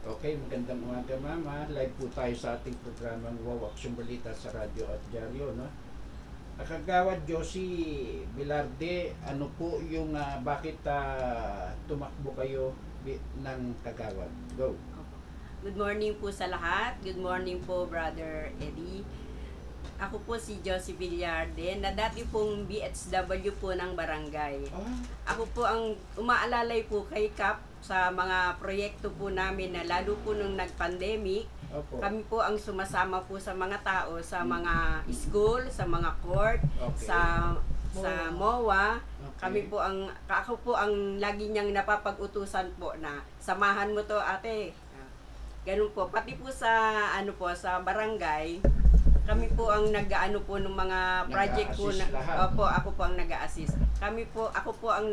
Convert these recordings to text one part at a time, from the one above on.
Okay, magandang umaga mama. Live po tayo sa ating programang Wow Aksyon Balita sa radyo at dyaryo, no? Kagawad Josie Bilarde, ano po yung bakit tumakbo kayo ng kagawad? Go. Good morning po sa lahat. Good morning po, Brother Eddie. Ako po si Josie Villarde, na dati pong BHW po ng barangay. Ako po ang umaalalay po kay Kap sa mga proyekto po namin na lalo po nung nag-pandemic. Opo. Kami po ang sumasama po sa mga tao, sa mga school, sa mga court, Okay. sa MOA. Okay. Kami po ako po ang lagi niyang napapag-utusan po na samahan mo to ate. Ganun po. Pati po sa sa barangay, kami po ang nag-aano po ng mga project po na Nag-a-assist lahat. opo, ako po ang nag-a-assist. Ako po ang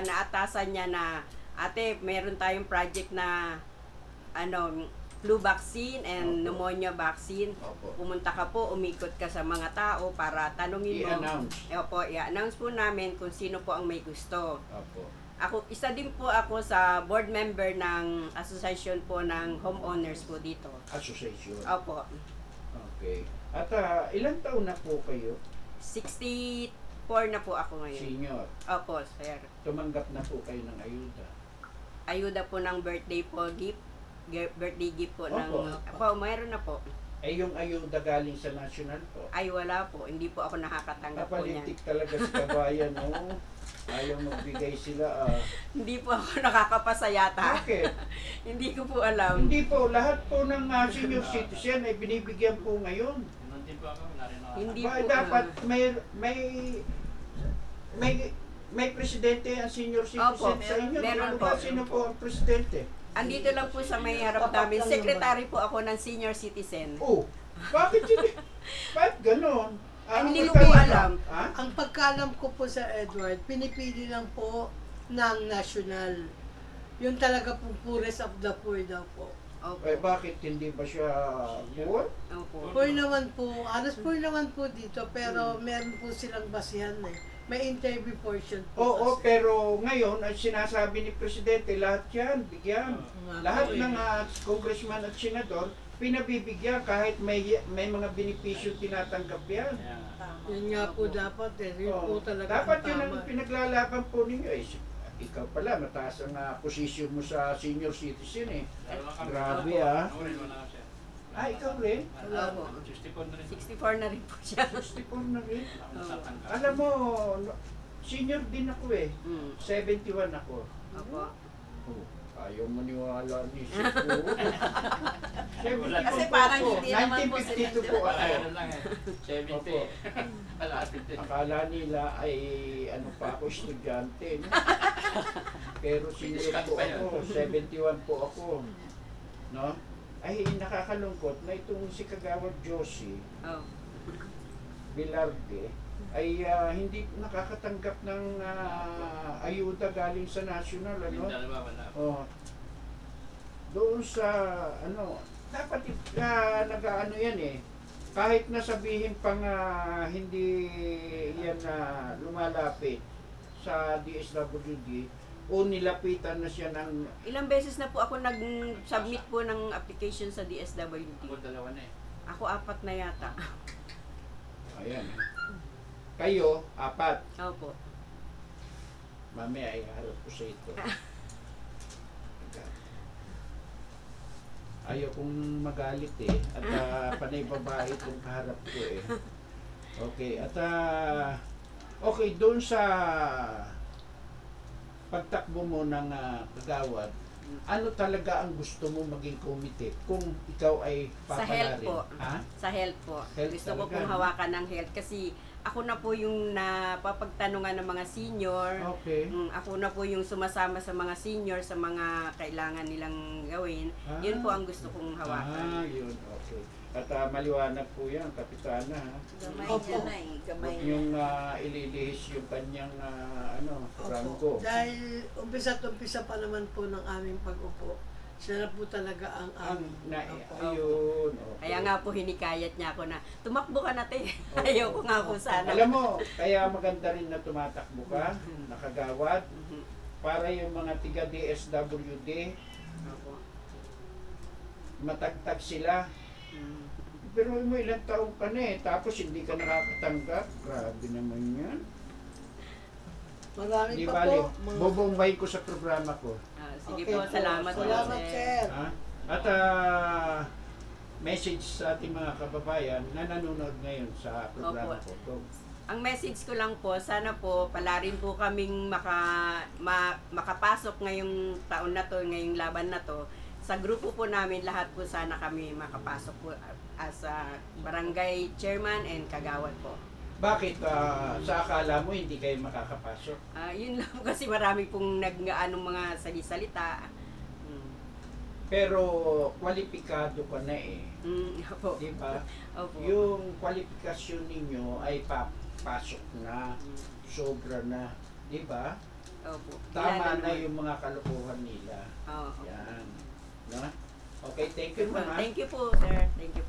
naatasan niya na ate, meron tayong project na flu vaccine and Opo. pneumonia vaccine. Opo. Pumunta ka po, umikot ka sa mga tao para tanungin mo. I-announce. Opo, i-announce po namin kung sino po ang may gusto. Opo. Isa din po ako sa board member ng association po ng homeowners po dito. Association. Opo. Okay. At ilang taon na po kayo? 64 na po ako ngayon. Senior. Opo, sir. Tumanggap na po kayo ng ayuda. Ayuda po ng birthday po gift. Birthday gift po ng... Opo. Opo, mayroon na po. Yung ayuda galing sa national po. Ay, wala po. Hindi po ako nakakatanggap po niyan. Kapalitik talaga sa kabayan, no? Ayaw magbigay sila. Hindi po ako nakakapasa yata. Bakit? Hindi ko po alam. Hindi po, lahat po ng senior citizen ay binibigyan po ngayon. Hindi Ba, po. dapat may presidente ang senior citizen Opo, sa inyo. meron Ano ba? po. Sino po ang presidente? Andito lang po sa may harap namin. Secretary po ako ng senior citizen. Oh, bakit yun? Bakit ganon? Hindi may ko po kaya- alam. Ha? Ang pagkalam ko po sa Edward, pinipili lang po ng national. Yun talaga po poorest of the poor daw po. Opo. Bakit hindi ba siya poor? Opo. Poor naman po, alas poor naman po dito, pero meron po silang basihan eh. May interview portion po. Oo, kasi. pero ngayon, ang sinasabi ni Presidente, lahat yan, bigyan. Lahat ng congressman at senador, pinabibigyan kahit may mga benepisyo tinatanggap yan. Yun nga po dapat eh. Yun po Oo. talaga Dapat ang yun ang tama. pinaglalaban po ninyo. Ikaw pala, mataas ang posisyon mo sa senior citizen eh. Grabe ah. Ikaw rin? Opo. 64 na rin po siya. 64 na rin. Alam mo, senior din ako eh. 71 ako. Opo. Ayaw maniwala ni Sipo. Kasi parang hindi naman po 1952 po ako. Opo. Akala nila ay ano pa ako, estudyante. No? Pero senior po ako, 71 po ako. No? Ay nakakalungkot na itong si Kagawad Josie Oh. Bilarde ay hindi nakakatanggap ng ayuda galing sa national, ano? Oh. Doon sa dapat nag-ano yan eh. Kahit na sabihin pang hindi yan lumalapit sa DSWD o nilapitan na siya ng Ilang beses na po ako nag-submit po ng application sa DSWD. Ako 4 na yata. ayan. Kayo, 4. Opo. Mamaya ay harap ko sa ito. Ayaw kong magalit eh. At panay babae itong kaharap ko eh. Okay, at okay, doon sa pagtakbo mo ng kagawad, ano talaga ang gusto mo maging komite kung ikaw ay Sa papalarin? health po. Ha? Sa health po. Health Gusto ko talaga, pong no? hawakan ng health kasi ako na po yung napapagtanungan ng mga senior. Okay. Ako na po yung sumasama sa mga senior sa mga kailangan nilang gawin. Yun po ang gusto kong hawakan. Yun. Okay. At maliwanag po yan, Kapitana. Ha? Gamay Opo. niya na eh. Gamay Huwag niya. niyong ililihis yung kanyang rango. Opo. Dahil umpisa pa naman po ng aming pag-upo. Siya na po talaga ang Opo. Ayun. Okay. Kaya nga po hinikayat niya ako na tumakbo ka na te. Oo. Ayaw ko nga po sana. Alam mo, kaya maganda rin na tumatakbo ka, nakagawad, Mhm. para yung mga tiga DSWD, Opo. matagtag sila. Mm. Pero mo ilang taong ka na eh, tapos hindi ka nakakatanggap. Grabe naman yan. Marami Di pa bali, po. bobombay ko sa programa ko. Sige Okay po, salamat po. Salamat, sir. Ha? At message sa ating mga kababayan na nanonood ngayon sa programa ko. Go. Ang message ko lang po, sana po pala rin po kaming makapasok ngayong taon na to, ngayong laban na to. Sa grupo po namin, lahat po sana kami makapasok po as a barangay chairman and kagawad po. Bakit sa akala mo hindi kayo makakapasok? Yun lang po kasi marami pong nag-anong mga salisalita. Pero kwalipikado ka na eh. Opo. Di ba? Opo. Yung kwalifikasyon ninyo ay papasok na, sobra na. Di ba? Opo. Tama Kilala na naman. yung mga kalokohan nila. Oo. Yan. No? Okay, thank you naman. Thank you po, sir. Thank you